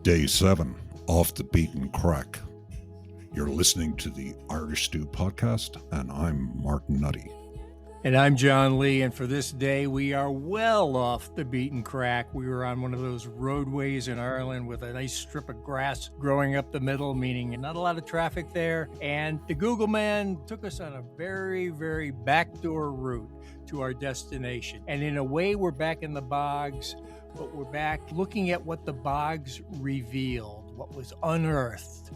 Day 7 off the Beaten Craic. You're listening to the Irish Stew podcast, and I'm Martin Nutty. And I'm John Lee, and for this day, we are well off the beaten craic. We were on one of those roadways in Ireland with a nice strip of grass growing up the middle, meaning not a lot of traffic there. And the Google man took us on a very, very backdoor route to our destination. And in a way, we're back in the bogs, but we're back looking at what the bogs revealed, what was unearthed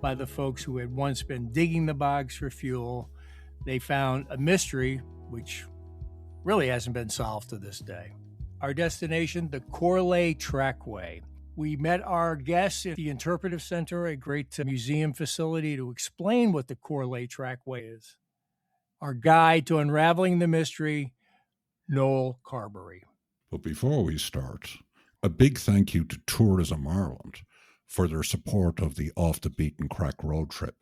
by the folks who had once been digging the bogs for fuel. They found a mystery which really hasn't been solved to this day. Our destination, the Corlea Trackway. We met our guests at the Interpretive Centre, a great museum facility, to explain what the Corlea Trackway is. Our guide to unraveling the mystery, Noel Carberry. But before we start, a big thank you to Tourism Ireland for their support of the Off the Beaten Craic road trip.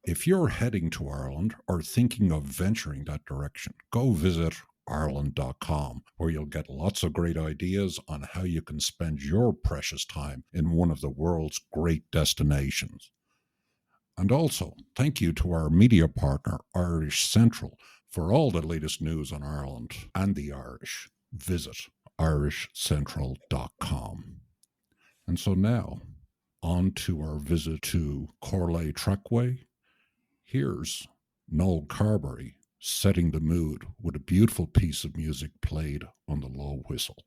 If you're heading to Ireland or thinking of venturing that direction, go visit Ireland.com, where you'll get lots of great ideas on how you can spend your precious time in one of the world's great destinations. And also, thank you to our media partner, Irish Central, for all the latest news on Ireland and the Irish. Visit irishcentral.com. And so now, on to our visit to Corlea Trackway. Here's Noel Carberry setting the mood with a beautiful piece of music played on the low whistle.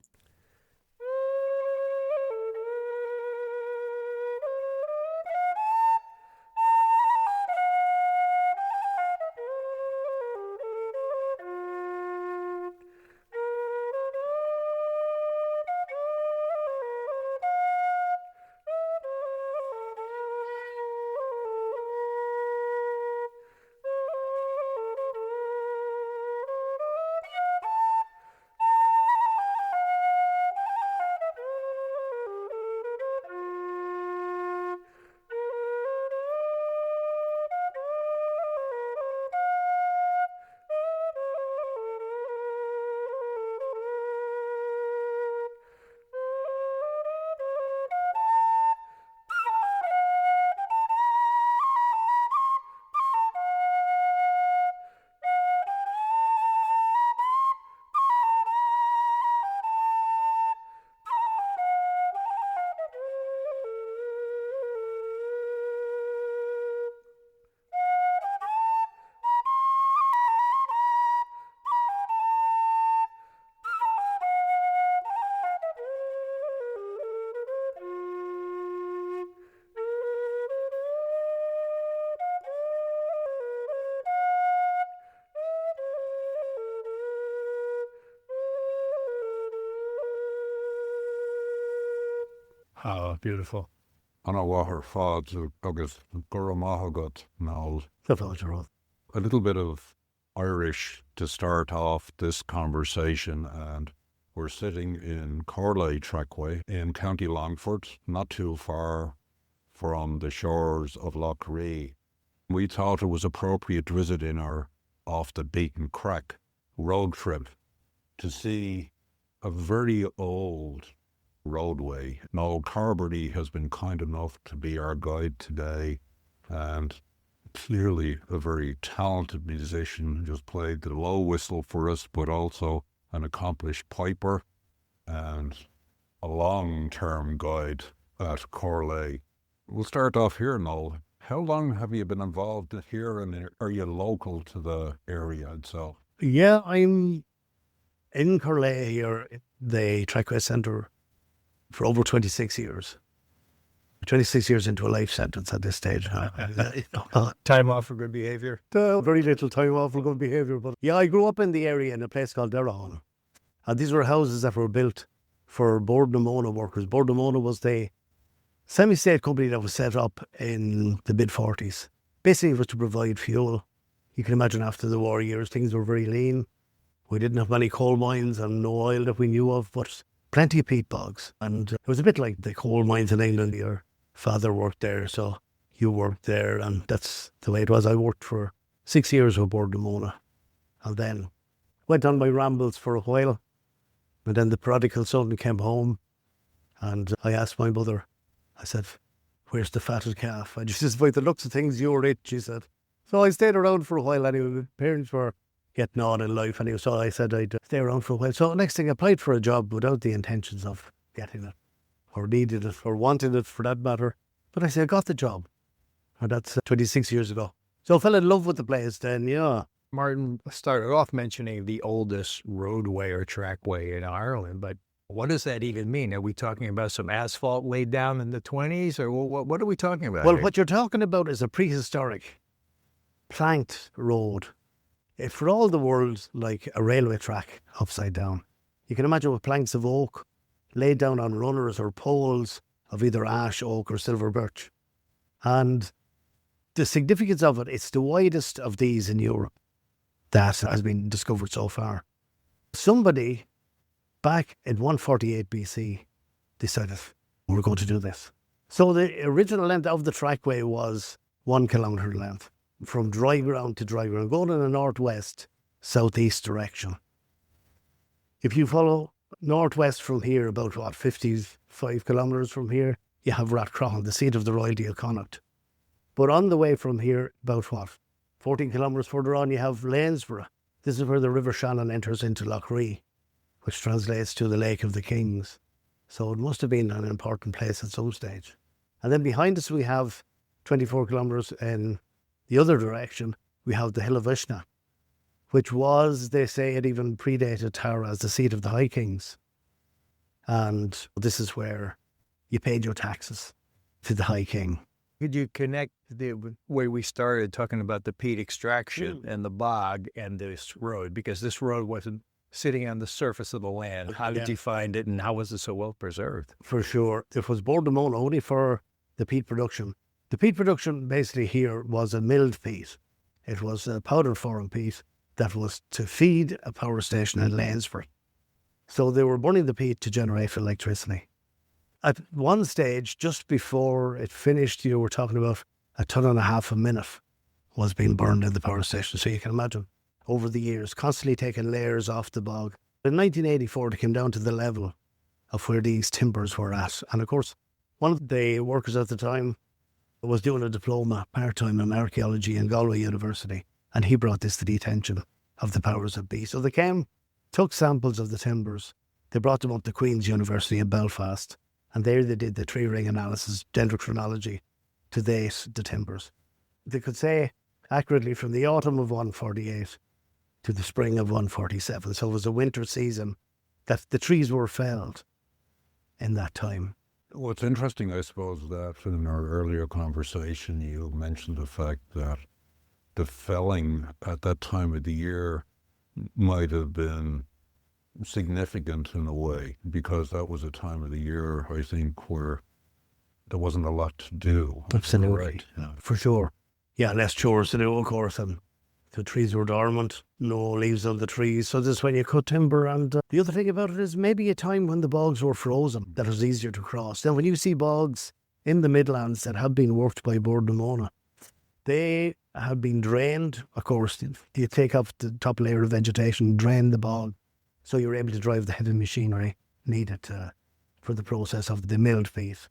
Oh, beautiful. Anna Wahar Fod agus Guramahagut Noel. A A little bit of Irish to start off this conversation, and we're sitting in Corlea Trackway in County Longford, not too far from the shores of Lough Ree. We thought it was appropriate to visit in our Off the Beaten Craic road trip to see a very old roadway. Noel Carberry has been kind enough to be our guide today, and clearly a very talented musician, just played the low whistle for us, but also an accomplished piper and a long-term guide at Corlea. We'll start off here, Noel. How long have you been involved here, and are you local to the area itself? Yeah, I'm in Corlea here at the Trackway Centre for over 26 years. 26 years into a life sentence at this stage. Time off for good behaviour. Very little time off for good behaviour. But yeah, I grew up in the area in a place called Derrahon. And these were houses that were built for bodhrán workers. Bodhrán was the semi-state company that was set up in the mid-40s. Basically, it was to provide fuel. You can imagine after the war years, things were very lean. We didn't have many coal mines and no oil that we knew of, but plenty of peat bogs. And it was a bit like the coal mines in England. Your father worked there, so you worked there, and that's the way it was. I worked for 6 years with bodhrán, and then went on my rambles for a while. And then the prodigal son came home, and I asked my mother I said, where's the fatted calf? And she says, by the looks of things, you're it, she said. So I stayed around for a while anyway. My parents were getting on in life anyway, so I said I'd stay around for a while. So next thing, I applied for a job without the intentions of getting it, or needed it, or wanted it for that matter. But I said, I got the job. And that's 26 years ago. So I fell in love with the place then, yeah. Martin started off mentioning the oldest roadway or trackway in Ireland, but what does that even mean? Are we talking about some asphalt laid down in the 20s, or what are we talking about Well, here? what you're talking about is a prehistoric planked road. For all the world, like a railway track upside down. You can imagine with planks of oak laid down on runners or poles of either ash, oak or silver birch. And the significance of it, it's the widest of these in Europe that has been discovered so far. Somebody back in 148 BC decided, we're going to do this. So the original length of the trackway was 1 kilometre length, from dry ground to dry ground, going in a northwest, southeast direction. If you follow northwest from here, about 55 kilometres from here, you have Rathcroghan, the seat of the royalty of Connacht. But on the way from here, about 14 kilometres further on, you have Lanesborough. This is where the River Shannon enters into Lough Ree, which translates to the Lake of the Kings. So it must have been an important place at some stage. And then behind us, we have 24 kilometres in the other direction, we have the Hill of Uilleann, which was, they say, it even predated Tara as the seat of the High Kings. And this is where you paid your taxes to the High King. Could you connect the way we started talking about the peat extraction and the bog and this road? Because this road wasn't sitting on the surface of the land. How did you find it, and how was it so well preserved? For sure. It was bodhrán only for the peat production. The peat production basically here was a milled peat. It was a powder form peat that was to feed a power station in Lanesborough. So they were burning the peat to generate electricity. At one stage, just before it finished, you were talking about 1.5 tons a minute was being burned in the power station. So you can imagine, over the years, constantly taking layers off the bog. In 1984, it came down to the level of where these timbers were at. And of course, one of the workers at the time was doing a diploma part-time in archaeology in Galway University. And he brought this to the attention of the powers that be. So they came, took samples of the timbers. They brought them up to Queen's University in Belfast. And there they did the tree ring analysis, dendrochronology, to date the timbers. They could say accurately from the autumn of 148 to the spring of 147. So it was a winter season that the trees were felled in that time. What's interesting, I suppose, that in our earlier conversation, you mentioned the fact that the felling at that time of the year might have been significant in a way, because that was a time of the year, I think, where there wasn't a lot to do. Absolutely, right. For sure. Yeah, less chores to do, of course, and the trees were dormant, no leaves on the trees, so this is when you cut timber. And the other thing about it is maybe a time when the bogs were frozen, that was easier to cross. Now, when you see bogs in the Midlands that have been worked by bodhrán, they have been drained, of course. You take off the top layer of vegetation, drain the bog, so you're able to drive the heavy machinery needed for the process of the milled peat.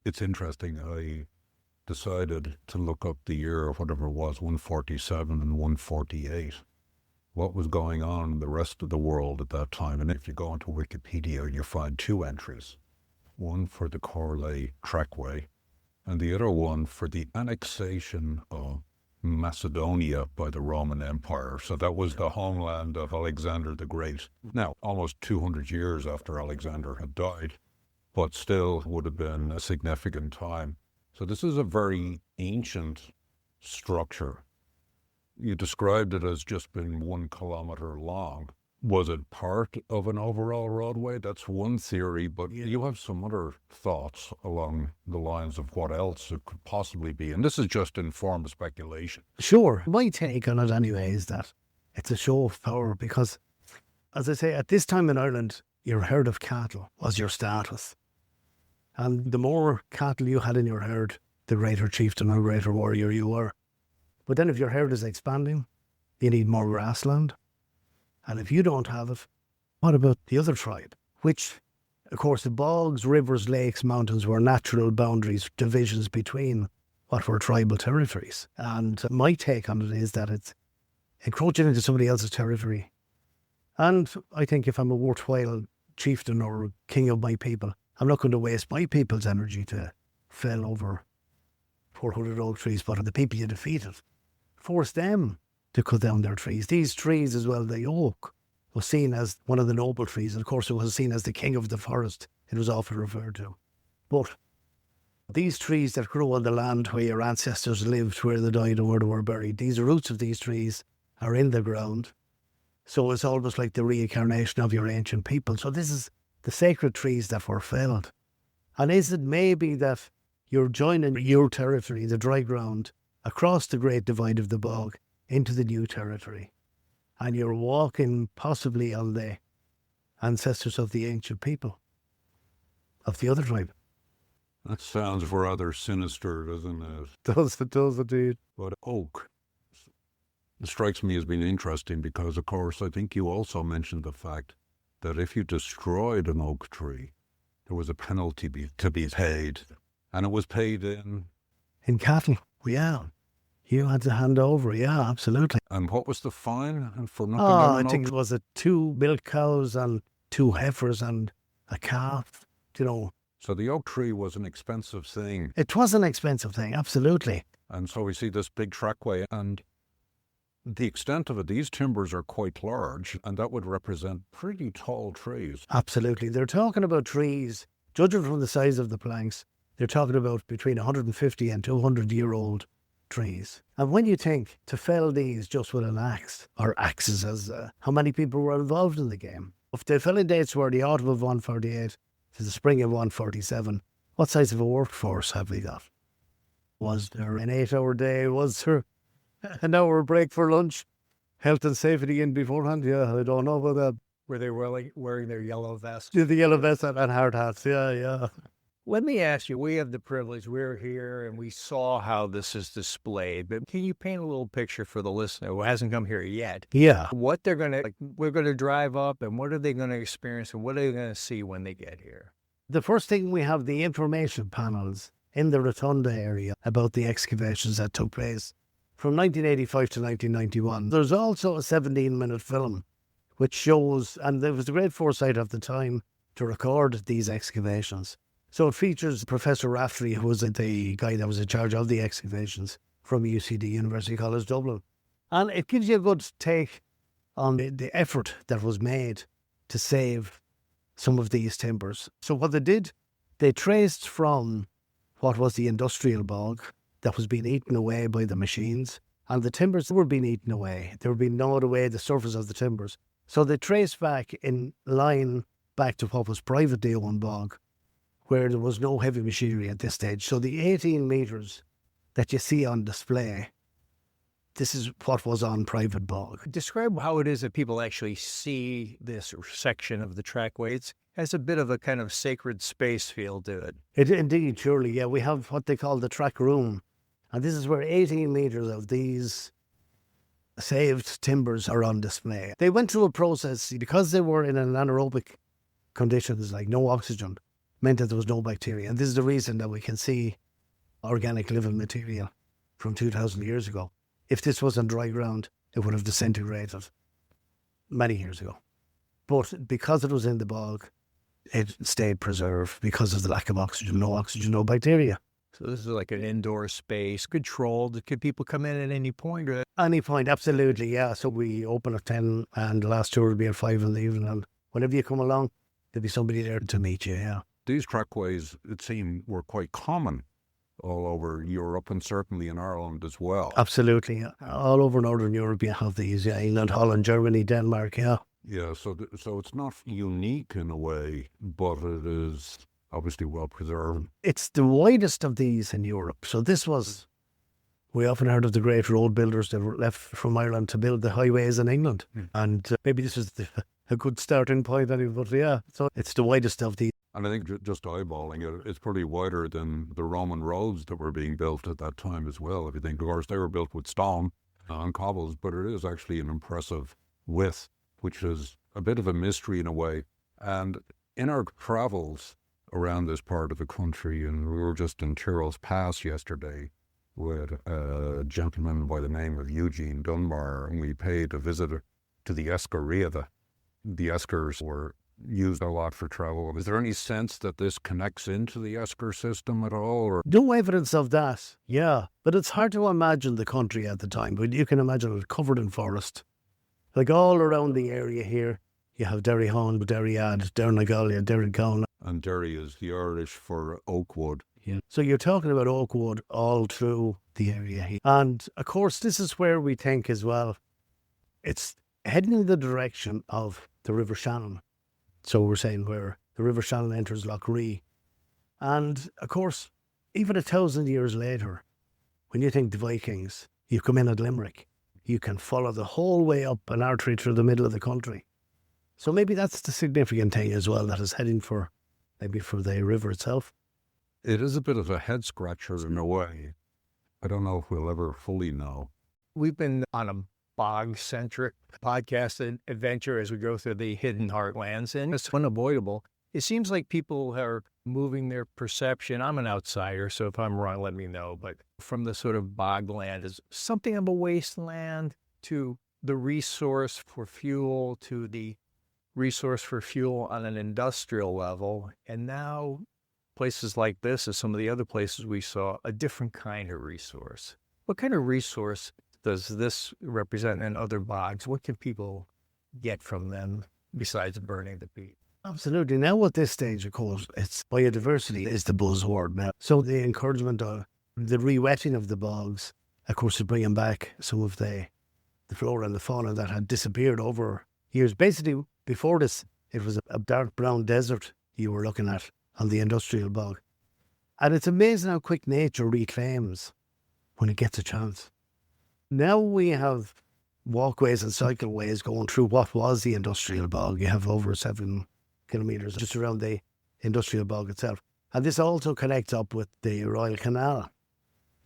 It's interesting. I decided to look up the year or whatever it was, 147 and 148. What was going on in the rest of the world at that time? And if you go into Wikipedia, you find two entries. One for the Corlea Trackway, and the other one for the annexation of Macedonia by the Roman Empire. So that was the homeland of Alexander the Great. Now, almost 200 years after Alexander had died, but still would have been a significant time. So this is a very ancient structure. You described it as just being 1 kilometre long. Was it part of an overall roadway? That's one theory, but you have some other thoughts along the lines of what else it could possibly be. And this is just informed speculation. Sure. My take on it anyway is that it's a show of power because, as I say, at this time in Ireland, your herd of cattle was your status. And the more cattle you had in your herd, the greater chieftain or greater warrior you were. But then if your herd is expanding, you need more grassland. And if you don't have it, what about the other tribe? Which Of course, the bogs, rivers, lakes, mountains were natural boundaries, divisions between what were tribal territories. And my take on it is that it's encroaching into somebody else's territory. And I think if I'm a worthwhile chieftain or king of my people, I'm not going to waste my people's energy to fell over 400 oak trees, but the people you defeated, force them to cut down their trees. These trees as well, the oak, was seen as one of the noble trees. And of course, it was seen as the king of the forest. It was often referred to. But these trees that grow on the land where your ancestors lived, where they died and where they were buried, these roots of these trees are in the ground. So it's almost like the reincarnation of your ancient people. So this is the sacred trees that were felled. And is it maybe that you're joining your territory, the dry ground, across the great divide of the bog into the new territory? And you're walking possibly on the ancestors of the ancient people, of the other tribe. That sounds rather sinister, doesn't it? It does indeed. But oak strikes me as being interesting because, of course, I think you also mentioned the fact that if you destroyed an oak tree, there was a penalty to be paid. And it was paid in cattle, yeah. You had to hand over, yeah, absolutely. And what was the fine for knocking Oh, down I an think oak? it was 2 milk cows and 2 heifers and a calf, you know. So the oak tree was an expensive thing. It was an expensive thing, absolutely. And so we see this big trackway, and the extent of it, these timbers are quite large, and that would represent pretty tall trees. Absolutely. They're talking about trees, judging from the size of the planks, they're talking about between 150 and 200-year-old trees. And when you think to fell these just with an axe, or axes, as how many people were involved in the game? If the felling dates were the autumn of 148 to the spring of 147, what size of a workforce have we got? Was there an 8-hour day? Was there an hour break for lunch? Health and safety in beforehand? Yeah, I don't know about that. Were they wearing their yellow vests? The yellow vest and hard hats, yeah. Let me ask you, we have the privilege, we're here and we saw how this is displayed, but can you paint a little picture for the listener who hasn't come here yet? Yeah. What they're going to, we're going to drive up and what are they going to experience and what are they going to see when they get here? The first thing, we have the information panels in the Rotunda area about the excavations that took place from 1985 to 1991. There's also a 17-minute film which shows, and there was a great foresight of the time to record these excavations. So it features Professor Raftery, who was the guy that was in charge of the excavations from UCD, University College Dublin. And it gives you a good take on the effort that was made to save some of these timbers. So what they did, they traced from what was the industrial bog that was being eaten away by the machines, and the timbers were being eaten away. They were being gnawed away, the surface of the timbers. So they traced back in line back to what was privately owned bog, where there was no heavy machinery at this stage. So the 18 metres that you see on display, this is what was on private bog. Describe how it is that people actually see this section of the trackway. It has a bit of a kind of sacred space feel to it. Indeed, surely, yeah. We have what they call the track room. And this is where 18 metres of these saved timbers are on display. They went through a process because they were in an anaerobic conditions, like no oxygen, meant that there was no bacteria. And this is the reason that we can see organic living material from 2,000 years ago. If this was on dry ground, it would have disintegrated many years ago. But because it was in the bog, it stayed preserved because of the lack of oxygen, no bacteria. So this is like an indoor space, controlled. Could people come in at any point? Or... Any point, absolutely, yeah. So we open at 10 and the last tour will be at 5 in the evening. And whenever you come along, there'll be somebody there to meet you, yeah. These trackways, it seemed, were quite common all over Europe and certainly in Ireland as well. Absolutely, yeah. All over Northern Europe you have these, yeah. England, Holland, Germany, Denmark, yeah. Yeah, so it's not unique in a way, but it is obviously well preserved. It's the widest of these in Europe. So this was, we often heard of the great road builders that were left from Ireland to build the highways in England. And maybe this was a good starting point anyway, but yeah. So it's the widest of these. And I think just eyeballing it, it's probably wider than the Roman roads that were being built at that time as well. If you think, of course, they were built with stone and cobbles, but it is actually an impressive width, which is a bit of a mystery in a way. And In our travels around this part of the country, and we were just in Tyrrell's Pass yesterday with a gentleman by the name of Eugene Dunbar, and we paid a visit to the Escoriada. The Eskers were used a lot for travel. Is there any sense that this connects into the Esker system at all? Or? No evidence of that, yeah. But it's hard to imagine the country at the time, but you can imagine it covered in forest. Like all around the area here, you have Derryhaun, Derryad, Dernagallia, Derrycown. And Derry is the Irish for oak wood. Yeah. So you're talking about oak wood all through the area here. And of course, this is where we think as well, it's heading in the direction of the River Shannon. So we're saying where the River Shannon enters Lough Ree. And of course, even 1,000 years later, when you think the Vikings, you come in at Limerick, you can follow the whole way up an artery through the middle of the country. So maybe that's the significant thing as well, that is heading for, maybe for the river itself. It is a bit of a head scratcher in a way. I don't know if we'll ever fully know. We've been on a bog-centric podcast and adventure as we go through the Hidden Heartlands, and it's unavoidable. It seems like people are moving their perception. I'm an outsider, so if I'm wrong, let me know. But from the sort of bogland is something of a wasteland to the resource for fuel to the resource for fuel on an industrial level. And now places like this, as some of the other places we saw, a different kind of resource. What kind of resource does this represent in other bogs? What can people get from them besides burning the peat? Absolutely. Now at this stage, of course, it's biodiversity is the buzzword now. So the encouragement of the re-wetting of the bogs, of course, is bringing back some of the flora and the fauna that had disappeared over years. Basically, before this, it was a dark brown desert you were looking at on the industrial bog. And it's amazing how quick nature reclaims when it gets a chance. Now we have walkways and cycleways going through what was the industrial bog. You have over 7 kilometres just around the industrial bog itself. And this also connects up with the Royal Canal.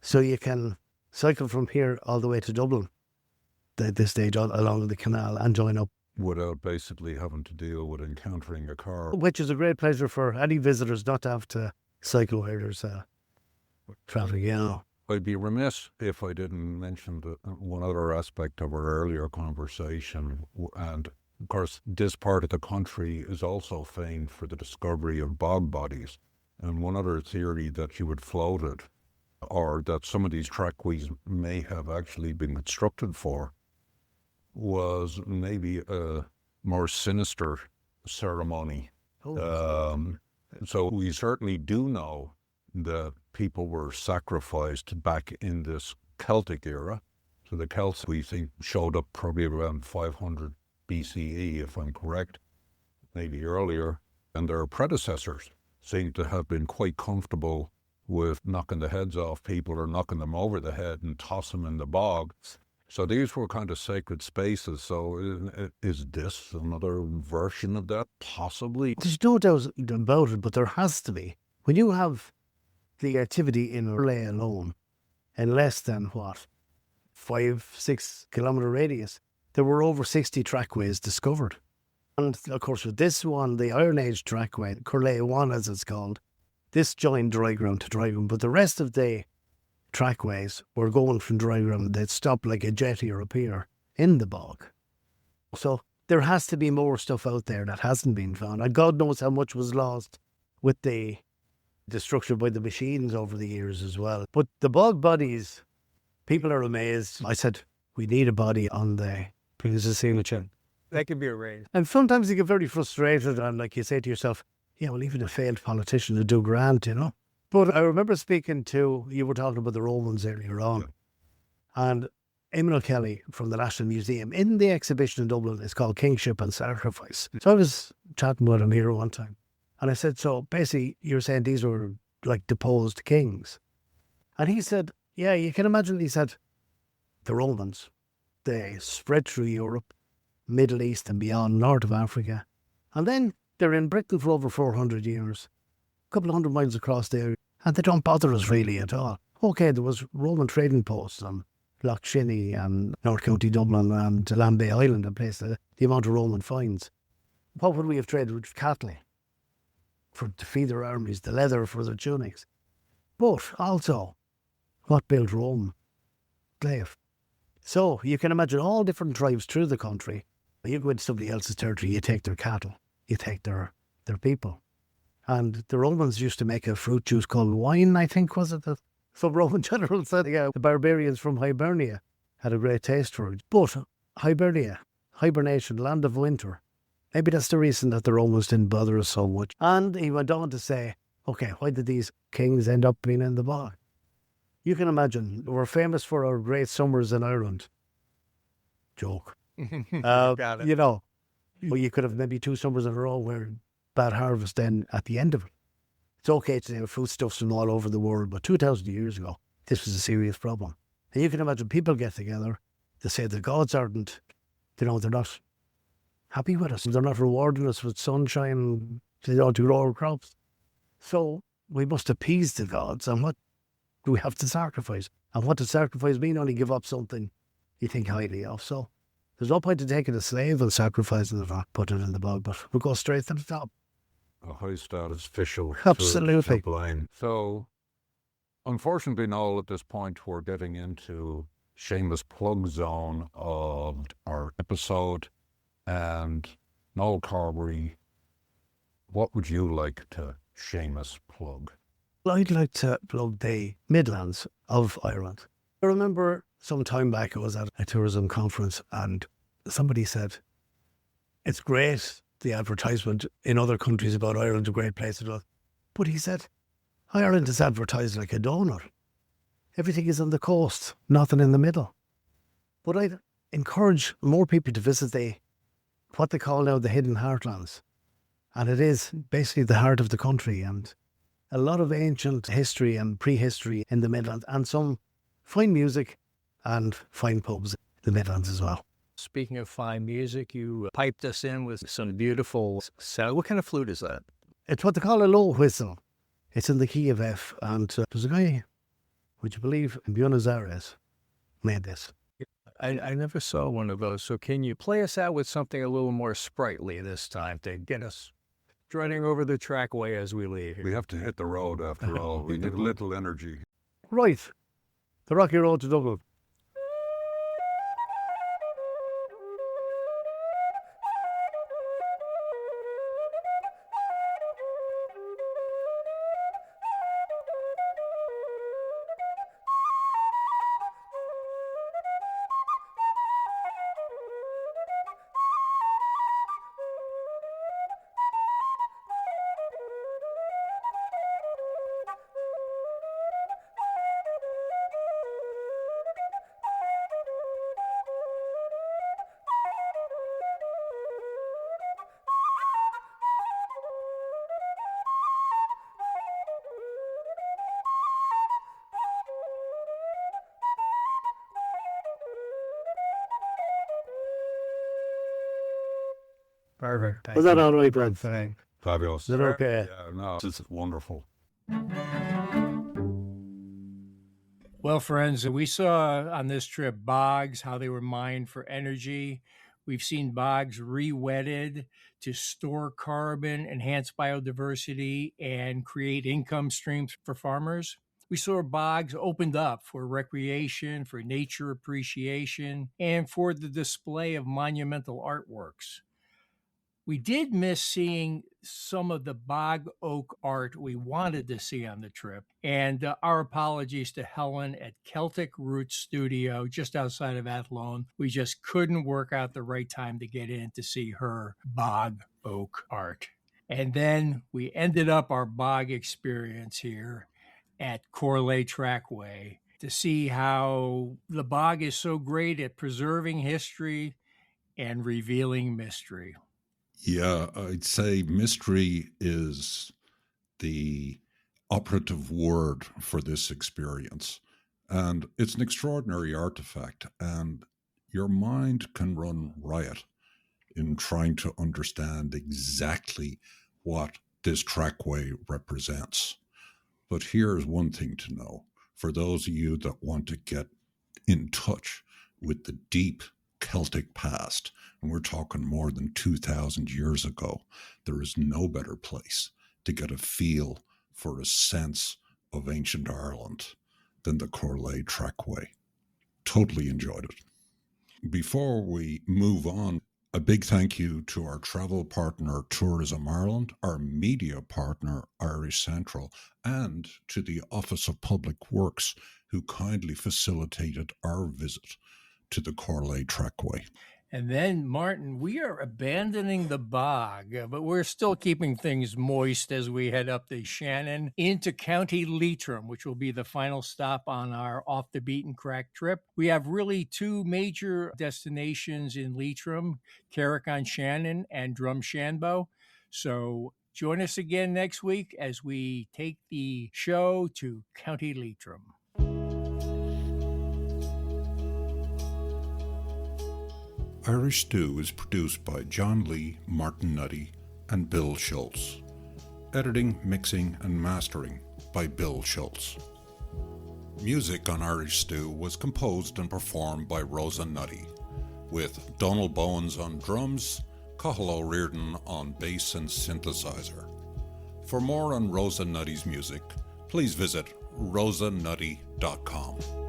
So you can cycle from here all the way to Dublin at this stage along the canal and join up. Without basically having to deal with encountering a car. Which is a great pleasure for any visitors not to have to cycle where there's traffic, you know. I'd be remiss if I didn't mention one other aspect of our earlier conversation. And of course, this part of the country is also famed for the discovery of bog bodies. And one other theory that you had floated, or that some of these trackways may have actually been constructed for, was maybe a more sinister ceremony. So we certainly do know that people were sacrificed back in this Celtic era. So the Celts, we think, showed up probably around 500 BCE, if I'm correct, maybe earlier. And their predecessors seem to have been quite comfortable with knocking the heads off people or knocking them over the head and toss them in the bog. So these were kind of sacred spaces. So is this another version of that? Possibly. There's no doubt about it, but there has to be. When you have the activity in Corlea alone, in less than, 5-6 kilometre radius, there were over 60 trackways discovered. And of course with this one, the Iron Age trackway, Corlea 1 as it's called, this joined dry ground to dry ground, but the rest of the trackways were going from dry ground. They'd stop like a jetty or a pier in the bog. So there has to be more stuff out there that hasn't been found. And God knows how much was lost with the destruction by the machines over the years as well. But the bog bodies, people are amazed. I said, we need a body on the Princess. That could be arranged. And sometimes you get very frustrated and like you say to yourself, yeah, well, even a failed politician would do grand, you know. But I remember speaking to, you were talking about the Romans earlier on, and Eamon O'Kelly from the National Museum, in the exhibition in Dublin, it's called Kingship and Sacrifice. So I was chatting with him here one time, and I said, so basically you're saying these were like deposed kings? And he said, yeah, you can imagine, he said, the Romans, they spread through Europe, Middle East and beyond, north of Africa, and then they're in Britain for over 400 years, a couple of 100 miles across there, and they don't bother us really at all. Okay, there was Roman trading posts on Lough Shinny and North County Dublin and Lambay Island and places, the amount of Roman finds. What would we have traded with? Cattle. to feed their armies, the leather for their tunics. But also, what built Rome? Slave. So you can imagine all different tribes through the country. You go into somebody else's territory, you take their cattle, you take their people. And the Romans used to make a fruit juice called wine, I think, was it? Some Roman general said, yeah, the barbarians from Hibernia had a great taste for it. But Hibernia, hibernation, land of winter, maybe that's the reason that the Romans didn't bother us so much. And he went on to say, okay, why did these kings end up being in the bog? You can imagine, we're famous for our great summers in Ireland. Joke. Got it. You know, well, you could have maybe 2 summers in a row where bad harvest then at the end of it. It's okay to have foodstuffs from all over the world, but 2,000 years ago, this was a serious problem. And you can imagine people get together, they say the gods aren't, they're not happy with us. They're not rewarding us with sunshine, to grow our crops. So we must appease the gods, and what do we have to sacrifice? And what does sacrifice mean? Only give up something you think highly of. So there's no point in taking a slave and sacrificing it or putting it in the bog, but we'll go straight to the top. A high status official. Absolutely. To blame. So, unfortunately, Noel, at this point, we're getting into shameless plug zone of our episode. And Noel Carberry, what would you like to shameless plug? Well, I'd like to plug the Midlands of Ireland. I remember some time back I was at a tourism conference and somebody said, it's great, the advertisement in other countries about Ireland, a great place to do it. But he said, Ireland is advertised like a donut. Everything is on the coast, nothing in the middle. But I'd encourage more people to visit what they call now the Hidden Heartlands. And it is basically the heart of the country and a lot of ancient history and prehistory in the Midlands and some fine music and fine pubs in the Midlands as well. Speaking of fine music, you piped us in with some beautiful sound. What kind of flute is that? It's what they call a low whistle. It's in the key of F. And there's a guy, would you believe, in Buenos Aires, made this. I never saw one of those. So can you play us out with something a little more sprightly this time to get us strutting over the trackway as we leave here? We have to hit the road after all. We need a little energy. Right. The Rocky Road to Dublin. Perfect. Was that all right, Brad? Fabulous. Is it okay? Yeah, no, it's wonderful. Well, friends, we saw on this trip bogs, how they were mined for energy. We've seen bogs re-wetted to store carbon, enhance biodiversity, and create income streams for farmers. We saw bogs opened up for recreation, for nature appreciation, and for the display of monumental artworks. We did miss seeing some of the bog oak art we wanted to see on the trip, and our apologies to Helen at Celtic Roots Studio just outside of Athlone. We just couldn't work out the right time to get in to see her bog oak art. And then we ended up our bog experience here at Corlea Trackway to see how the bog is so great at preserving history and revealing mystery. Yeah, I'd say mystery is the operative word for this experience. And it's an extraordinary artifact, and your mind can run riot in trying to understand exactly what this trackway represents. But here's one thing to know. For those of you that want to get in touch with the deep Celtic past, and we're talking more than 2,000 years ago, there is no better place to get a feel for a sense of ancient Ireland than the Corlea Trackway. Totally enjoyed it. Before we move on, a big thank you to our travel partner Tourism Ireland, our media partner Irish Central, and to the Office of Public Works, who kindly facilitated our visit to the Corlea Trackway. And then, Martin, we are abandoning the bog, but we're still keeping things moist as we head up the Shannon into County Leitrim, which will be the final stop on our Off the Beaten Craic trip. We have really two major destinations in Leitrim, Carrick-on-Shannon and Drumshanbo. So join us again next week as we take the show to County Leitrim. Irish Stew is produced by John Lee, Martin Nutty, and Bill Schultz. Editing, mixing, and mastering by Bill Schultz. Music on Irish Stew was composed and performed by Rosa Nutty, with Donald Bowens on drums, Cathal O'Riordan on bass and synthesizer. For more on Rosa Nutty's music, please visit rosanutty.com.